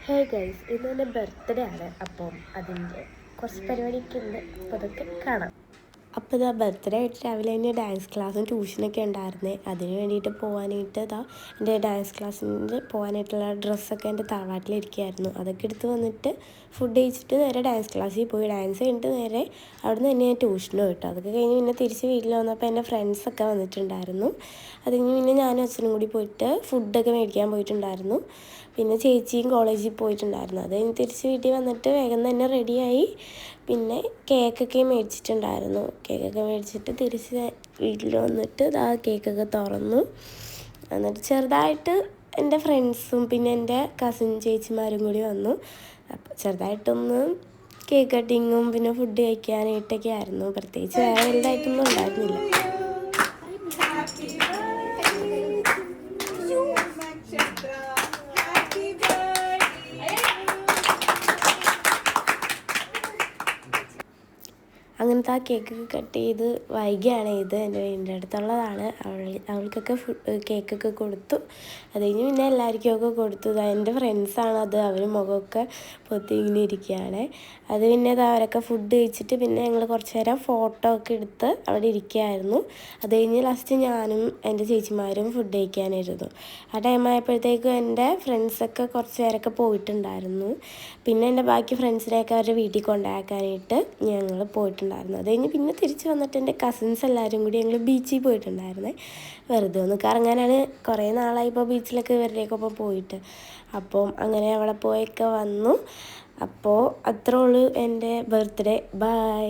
Hey guys, ഇന്ന് എൻ്റെ birthday ആണ്. അപ്പം അതിൻ്റെ കുറച്ച് പരിപാടിയൊക്കെ ഉണ്ട്. അപ്പോൾ അതൊക്കെ കാണാം. അപ്പോൾ ഇതാ ബർത്ത്ഡേ ആയിട്ട് രാവിലെ തന്നെ ഡാൻസ് ക്ലാസ്സും ട്യൂഷനൊക്കെ ഉണ്ടായിരുന്നേ. അതിന് വേണ്ടിയിട്ട് പോകാനായിട്ട് എൻ്റെ ഡാൻസ് ക്ലാസ്സിൽ പോകാനായിട്ടുള്ള ഡ്രസ്സൊക്കെ എൻ്റെ തറവാട്ടിലിരിക്കുകയായിരുന്നു. അതൊക്കെ എടുത്ത് വന്നിട്ട് ഫുഡ് കഴിച്ചിട്ട് നേരെ ഡാൻസ് ക്ലാസ്സിൽ പോയി. ഡാൻസ് കഴിഞ്ഞിട്ട് നേരെ അവിടെ നിന്ന് തന്നെ ഞാൻ ട്യൂഷനും കിട്ടും. അതൊക്കെ കഴിഞ്ഞ് പിന്നെ തിരിച്ച് വീട്ടിൽ വന്നപ്പോൾ എൻ്റെ ഫ്രണ്ട്സൊക്കെ വന്നിട്ടുണ്ടായിരുന്നു. അത് കഴിഞ്ഞ് പിന്നെ ഞാനും അച്ഛനും കൂടി പോയിട്ട് ഫുഡൊക്കെ മേടിക്കാൻ പോയിട്ടുണ്ടായിരുന്നു. പിന്നെ ചേച്ചിയും കോളേജിൽ പോയിട്ടുണ്ടായിരുന്നു. അത് കഴിഞ്ഞ് തിരിച്ച് വീട്ടിൽ വന്നിട്ട് വേഗം തന്നെ റെഡിയായി. പിന്നെ കേക്കൊക്കെ മേടിച്ചിട്ടുണ്ടായിരുന്നു. കേക്കൊക്കെ മേടിച്ചിട്ട് തിരിച്ച് വീട്ടിൽ വന്നിട്ട് കേക്കൊക്കെ തുറന്നു. എന്നിട്ട് ചെറുതായിട്ട് എൻ്റെ ഫ്രണ്ട്സും പിന്നെ എൻ്റെ കസിൻ ചേച്ചിമാരും കൂടി വന്നു. അപ്പോൾ ചെറുതായിട്ടൊന്ന് കേക്ക് കട്ടിങ്ങും പിന്നെ ഫുഡ് കഴിക്കാനായിട്ടൊക്കെ ആയിരുന്നു. പ്രത്യേകിച്ച് വേറെ വലുതായിട്ടൊന്നും ഉണ്ടായിരുന്നില്ല. അങ്ങനത്തെ ആ കേക്കൊക്കെ കട്ട് ചെയ്ത് വൈകിയാണ് ഇത് എൻ്റെ വീടിൻ്റെ അടുത്തുള്ളതാണ്. അവൾക്കൊക്കെ കേക്കൊക്കെ കൊടുത്തു. അത് കഴിഞ്ഞ് പിന്നെ എല്ലാവർക്കുമൊക്കെ കൊടുത്തു. എൻ്റെ ഫ്രണ്ട്സാണ് അത്. അവർ മുഖമൊക്കെ പൊത്തി ഇങ്ങനെ ഇരിക്കുകയാണ്. അത് പിന്നെ അവരൊക്കെ ഫുഡ് കഴിച്ചിട്ട് പിന്നെ ഞങ്ങൾ കുറച്ച് നേരം ഫോട്ടോ ഒക്കെ എടുത്ത് അവിടെ ഇരിക്കുകയായിരുന്നു. അത് കഴിഞ്ഞ് ലാസ്റ്റ് ഞാനും എൻ്റെ ചേച്ചിമാരും ഫുഡ് കഴിക്കാനായിരുന്നു. ആ ടൈം ആയപ്പോഴത്തേക്കും എൻ്റെ ഫ്രണ്ട്സൊക്കെ കുറച്ച് പേരൊക്കെ പോയിട്ടുണ്ടായിരുന്നു. പിന്നെ എൻ്റെ ബാക്കി ഫ്രണ്ട്സിനെയൊക്കെ അവരുടെ വീട്ടിൽ കൊണ്ടാക്കാനായിട്ട് ഞങ്ങൾ പോയിട്ടുണ്ടായിരുന്നു. അത് കഴിഞ്ഞ് പിന്നെ തിരിച്ച് വന്നിട്ട് എൻ്റെ കസിൻസ് എല്ലാവരും കൂടി ഞങ്ങൾ ബീച്ചിൽ പോയിട്ടുണ്ടായിരുന്നേ. വെറുതെ ഒന്ന് കറങ്ങാനാണ്. കുറേ നാളായി ഇപ്പോൾ ബീച്ചിലൊക്കെ ഇവരുടെയൊക്കെ ഒപ്പം പോയിട്ട്. അപ്പം അങ്ങനെ അവിടെ പോയൊക്കെ വന്നു. അപ്പോൾ അത്രേ ഉള്ളൂ എൻ്റെ ബർത്ത്ഡേ. ബൈ.